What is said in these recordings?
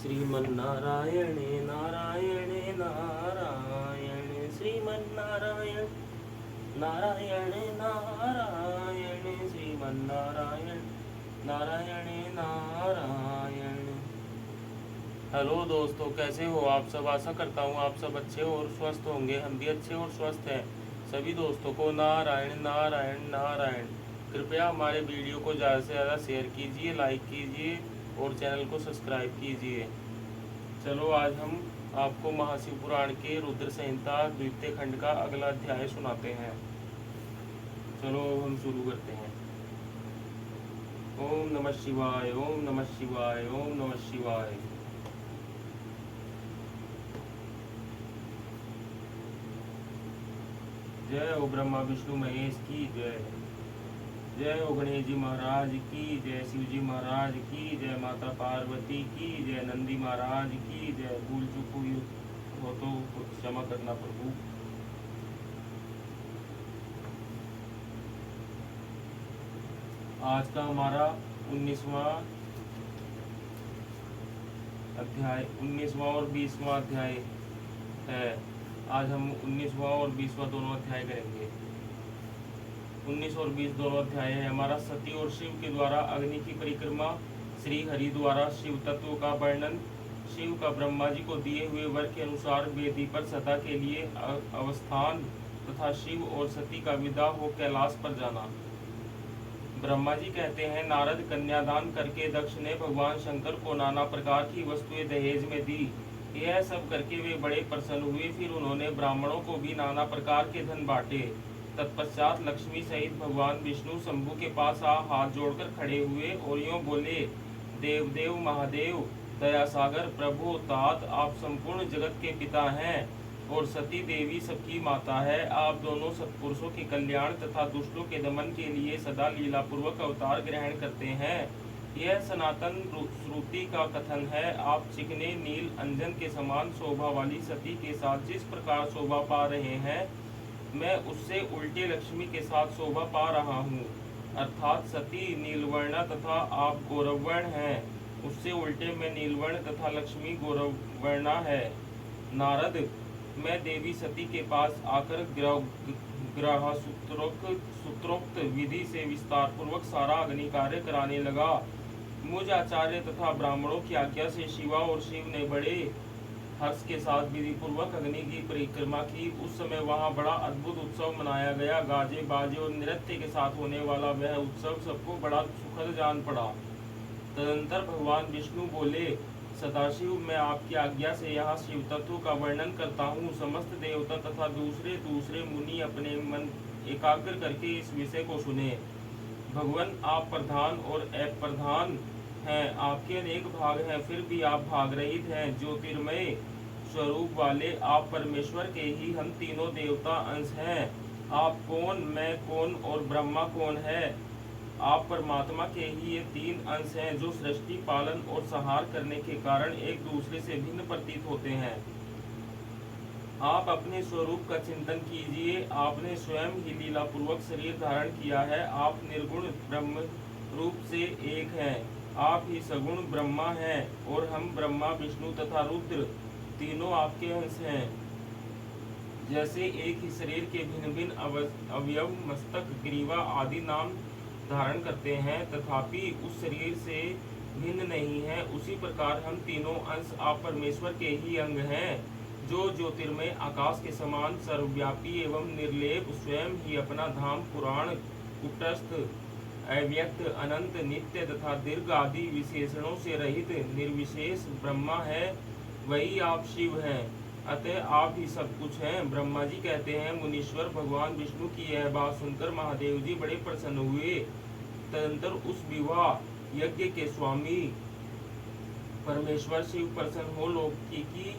श्रीमन्नारायणे नारायणे Narayan Sriman Narayana नारायणे Narayan Sriman Narayana नारायणे Narayan. Hello दोस्तों, कैसे हो आप सब। आशा करता हूँ आप सब अच्छे और स्वस्थ होंगे। हम भी अच्छे और स्वस्थ हैं। सभी दोस्तों को नारायण नारायण नारायण। कृपया हमारे वीडियो को ज़्यादा से ज़्यादा शेयर कीजिए, लाइक कीजिए और चैनल को सब्सक्राइब कीजिए। चलो आज हम आपको महाशिव पुराण के रुद्र संहिता द्वितीय खंड का अगला अध्याय सुनाते हैं। चलो हम शुरू करते हैं। ओम नमः शिवाय, ओम नमः शिवाय, ओम नमः शिवाय। जय हो ब्रह्मा विष्णु महेश की जय। जय हो गणेश जी महाराज की जय, शिव जी महाराज की जय, माता पार्वती की जय, नंदी महाराज की जय। भूल चूक हुई हो तो क्षमा करना प्रभु। आज का हमारा 19वां अध्याय, 19वां और 20वां अध्याय है। आज हम 19वां और 20वां दोनों अध्याय करेंगे। 19 और 20 दोनों अध्याय है हमारा। सती और शिव के द्वारा अग्नि की परिक्रमा, श्री हरि द्वारा शिव तत्व का वर्णन, शिव का ब्रह्मा जी को दिए हुए वर के अनुसार वेदी पर सदा के लिए अवस्थान तथा शिव और सती का विदा हो कैलाश पर जाना। ब्रह्मा जी कहते हैं, नारद कन्यादान करके दक्ष ने भगवान शंकर को नाना प्रकार की वस्तुएं दहेज में दी। यह सब करके वे बड़े प्रसन्न हुए। फिर उन्होंने ब्राह्मणों को भी नाना प्रकार के धन बांटे। तत्पश्चात लक्ष्मी सहित भगवान विष्णु शंभु के पास हाथ जोड़कर खड़े हुए और यूं बोले, देवदेव महादेव दया सागर प्रभु तात, आप संपूर्ण जगत के पिता हैं और सती देवी सबकी माता है। आप दोनों सत्पुरुषों के कल्याण तथा दुष्टों के दमन के लिए सदा लीला पूर्वक अवतार ग्रहण करते हैं। यह सनातन श्रुति का कथन है। आप चिकने नील अंजन के समान शोभा वाली सती के साथ जिस प्रकार शोभा पा रहे हैं, मैं उससे उल्टे लक्ष्मी के साथ शोभा पा रहा हूँ। अर्थात सती नीलवर्ण तथा आप गौरवर्ण हैं, उससे उल्टे मैं नीलवर्ण तथा लक्ष्मी गौरववर्णा है। नारद, मैं देवी सती के पास आकर ग्रह सूत्रोक्त विधि से विस्तार पूर्वक सारा अग्नि कार्य कराने लगा। मुझ आचार्य तथा ब्राह्मणों की आज्ञा से शिवा और शिव ने बड़े हर्ष के साथ विधि पूर्वक अग्नि की परिक्रमा की। उस समय वहां बड़ा अद्भुत उत्सव मनाया गया। गाजे बाजे और नृत्य के साथ होने वाला वह उत्सव सबको बड़ा सुखद जान पड़ा। तदंतर भगवान विष्णु बोले, सदाशिव, मैं आपकी आज्ञा से यहाँ शिव तत्व का वर्णन करता हूँ। समस्त देवता तथा दूसरे मुनि अपने मन एकाग्र करके इस विषय को सुने। भगवान, आप प्रधान और अप्रधान हैं, आपके अनेक भाग हैं, फिर भी आप भाग रहित हैं। ज्योतिर्मय स्वरूप वाले आप परमेश्वर के ही हम तीनों देवता अंश हैं। आप कौन, मैं कौन और ब्रह्मा कौन है? आप परमात्मा के ही ये तीन अंश हैं जो सृष्टि पालन और संहार करने के कारण एक दूसरे से भिन्न प्रतीत होते हैं। आप अपने स्वरूप का चिंतन कीजिए। आपने स्वयं ही लीला पूर्वक शरीर धारण किया है। आप निर्गुण ब्रह्म रूप से एक हैं। आप ही सगुण ब्रह्मा हैं और हम ब्रह्मा विष्णु तथा रुद्र तीनों आपके अंश हैं। जैसे एक ही शरीर के भिन्न भिन्न अवयव मस्तक, ग्रीवा आदि नाम धारण करते हैं तथापि उस शरीर से भिन्न नहीं है, उसी प्रकार हम तीनों अंश आप परमेश्वर के ही अंग हैं, जो ज्योतिर्मय आकाश के समान सर्वव्यापी एवं निर्लेप स्वयं ही अपना धाम पुराण, कुटस्थ, अव्यक्त, अनंत, नित्य तथा दीर्घ आदि विशेषणों से रहित निर्विशेष ब्रह्मा है। वही आप शिव हैं, अतः आप ही सब कुछ हैं। ब्रह्मा जी कहते हैं, मुनीश्वर भगवान विष्णु की यह बात सुनकर महादेव जी बड़े प्रसन्न हुए। तदंतर उस विवाह यज्ञ के स्वामी परमेश्वर शिव प्रसन्न हो लौकिक की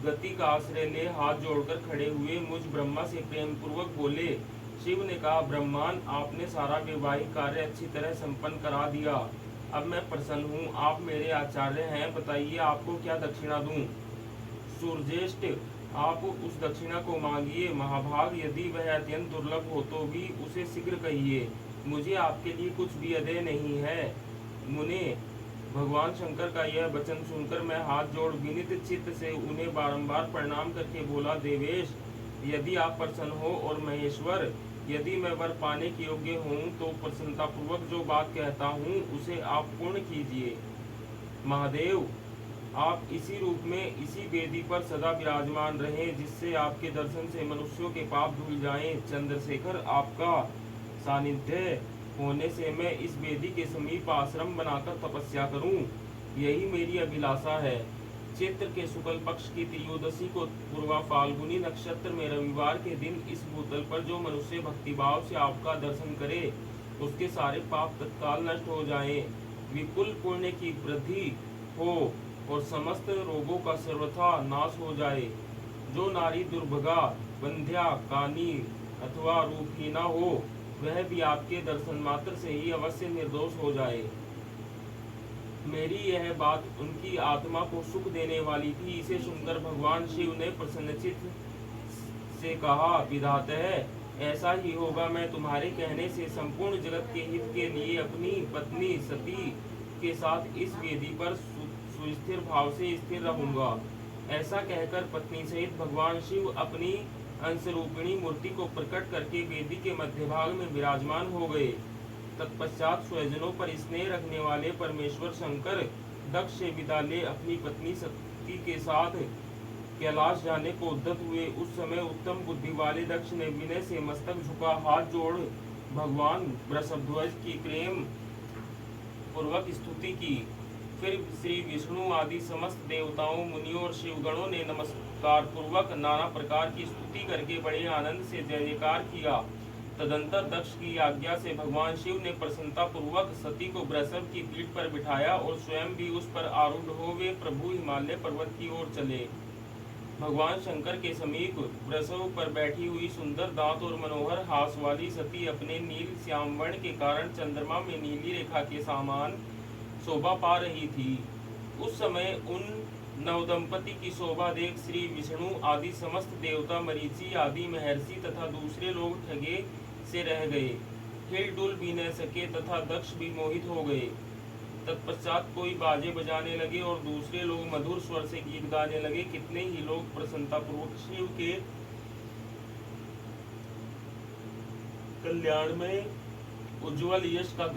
गति का आश्रय ले हाथ जोड़कर खड़े हुए मुझ ब्रह्मा से प्रेम पूर्वक बोले। शिव ने कहा, ब्रह्मान, आपने सारा वैवाहिक कार्य अच्छी तरह संपन्न करा दिया। अब मैं प्रसन्न हूँ। आप मेरे आचार्य हैं, बताइए आपको क्या दक्षिणा दूं? सूर्यज्येष्ठ, आप उस दक्षिणा को मांगिए। महाभाग, यदि वह अत्यंत दुर्लभ हो तो भी उसे शीघ्र कहिए। मुझे आपके लिए कुछ भी अदेय नहीं है। मुने, भगवान शंकर का यह वचन सुनकर मैं हाथ जोड़ विनीत चित्त से उन्हें बारंबार प्रणाम करके बोला, देवेश, यदि आप प्रसन्न हो और महेश्वर, यदि मैं वर पाने के योग्य हूँ तो प्रसन्नतापूर्वक जो बात कहता हूँ उसे आप पूर्ण कीजिए। महादेव, आप इसी रूप में इसी वेदी पर सदा विराजमान रहें, जिससे आपके दर्शन से मनुष्यों के पाप धुल जाएं। चंद्रशेखर, आपका सानिध्य होने से मैं इस वेदी के समीप आश्रम बनाकर तपस्या करूं, यही मेरी अभिलाषा है। चैत्र के शुक्ल पक्ष की त्रयोदशी को पूर्वा फाल्गुनी नक्षत्र में रविवार के दिन इस भूतल पर जो मनुष्य भक्तिभाव से आपका दर्शन करे, उसके सारे पाप तत्काल नष्ट हो जाएं, विपुल पुण्य की वृद्धि हो और समस्त रोगों का सर्वथा नाश हो जाए। जो नारी दुर्भगा, बंध्या, कानी अथवा रूपहीना हो, वह भी आपके दर्शन मात्र से ही अवश्य निर्दोष हो जाए। मेरी यह बात उनकी आत्मा को सुख देने वाली थी। इसे सुनकर भगवान शिव ने प्रसन्नचित्त से कहा, विधातः, ऐसा ही होगा। मैं तुम्हारे कहने से संपूर्ण जगत के हित के लिए अपनी पत्नी सती के साथ इस वेदी पर सुस्थिर भाव से स्थिर रहूंगा। ऐसा कहकर पत्नी सहित भगवान शिव अपनी अंशरूपिणी मूर्ति को प्रकट करके वेदी के मध्य भाग में विराजमान हो गए। तत्पश्चात स्वजनों पर स्नेह रखने वाले परमेश्वर शंकर दक्ष से विदा ले अपनी पत्नी सती के साथ कैलाश जाने को उद्यत हुए। उस समय उत्तम बुद्धि वाले दक्ष ने विनय से मस्तक झुका हाथ जोड़ भगवान वृषभध्वज की प्रेम पूर्वक स्तुति की। फिर श्री विष्णु आदि समस्त देवताओं, मुनियों और शिवगणों ने नमस्कार पूर्वक नाना प्रकार की स्तुति करके बड़े आनंद से जय जयकार किया। तदंतर दक्ष की आज्ञा से भगवान शिव ने प्रसन्नता पूर्वक सती को वृषभ की पीठ पर बिठाया और स्वयं भी उस पर आरूढ़ हो वे प्रभु हिमालय पर्वत की ओर चले। भगवान शंकर के समीप वृषभ पर बैठी हुई सुंदर दांत और मनोहर हास वाली सती अपने नील श्याम वर्ण के कारण चंद्रमा में नीली रेखा के समान शोभा पा रही थी। उस समय उन नवदंपति की शोभा देख श्री विष्णु आदि समस्त देवता, मरीचि आदि महर्षि तथा दूसरे लोग ठगे से रह गए, हिल डुल भी न सके तथा दक्ष भी मोहित हो गए। तत्पश्चात कोई बाजे बजाने लगे और दूसरे लोग मधुर स्वर से गीत गाने लगे। कितने ही लोग प्रसन्नतापूर्वक शिव के कल्याण में उज्जवल यश का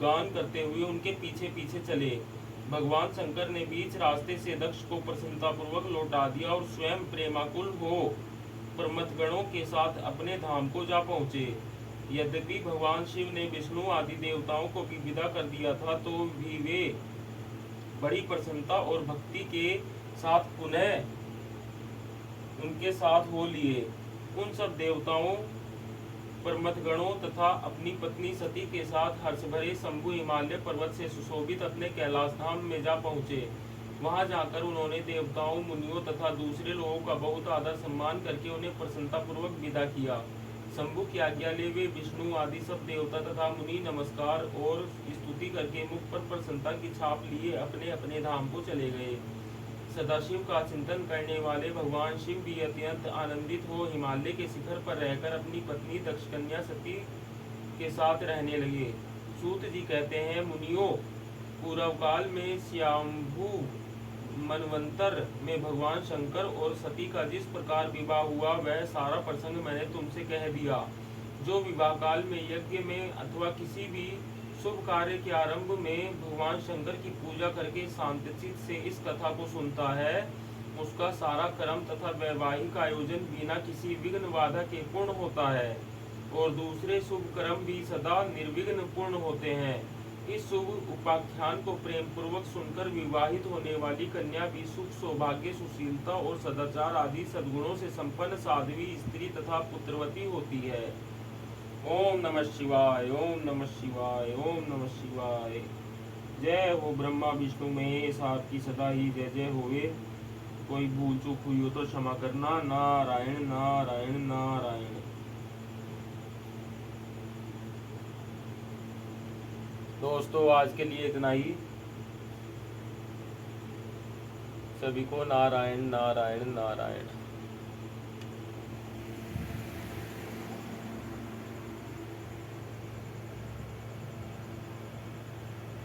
गान करते हुए उनके पीछे पीछे चले। भगवान शंकर ने बीच रास्ते से दक्ष को प्रसन्नतापूर्वक लौटा दिया और स्वयं प्रेमाकुल हो प्रमथगणों के साथ अपने धाम को जा पहुँचे। यद्यपि भगवान शिव ने विष्णु आदि देवताओं को भी विदा कर दिया था, तो भी वे बड़ी प्रसन्नता और भक्ति के साथ पुनः उनके साथ हो लिए। उन सब देवताओं, प्रमथगणों तथा अपनी पत्नी सती के साथ हर्ष भरे शंभु हिमालय पर्वत से सुशोभित अपने कैलाश धाम में जा पहुँचे। वहां जाकर उन्होंने देवताओं, मुनियों तथा दूसरे लोगों का बहुत आदर सम्मान करके उन्हें प्रसन्नतापूर्वक विदा किया। शंभु की आज्ञा ले वे विष्णु आदि सब देवता तथा मुनि नमस्कार और स्तुति करके मुख पर प्रसन्नता की छाप लिए अपने अपने धाम को चले गए। सदाशिव का चिंतन करने वाले भगवान शिव भी अत्यंत आनंदित हो हिमालय के शिखर पर रहकर अपनी पत्नी दक्ष कन्या सती के साथ रहने लगे। सूत जी कहते हैं, मुनियों, पूर्व काल में श्याम्भू मनवंतर में भगवान शंकर और सती का जिस प्रकार विवाह हुआ वह सारा प्रसंग मैंने तुमसे कह दिया। जो विवाह काल में यज्ञ में अथवा किसी भी शुभ कार्य के आरंभ में भगवान शंकर की पूजा करके शांतचित्त से इस कथा को सुनता है, उसका सारा कर्म तथा वैवाहिक आयोजन बिना किसी विघ्न बाधा के पूर्ण होता है और दूसरे शुभ कर्म भी सदा निर्विघ्न पूर्ण होते हैं। इस शुभ उपाख्यान को प्रेम पूर्वक सुनकर विवाहित होने वाली कन्या भी सुख, सौभाग्य, सुशीलता और सदाचार आदि सद्गुणों से संपन्न साध्वी स्त्री तथा पुत्रवती होती है। ओम नमः शिवाय, ओम नमः शिवाय, ओम नमः शिवाय। जय हो ब्रह्मा विष्णु महेश, आपकी सदा ही जय जय होवे। कोई भूल चूक हुई हो तो क्षमा करना। नारायण नारायण नारायण। दोस्तों, आज के लिए इतना ही। सभी को नारायण नारायण नारायण।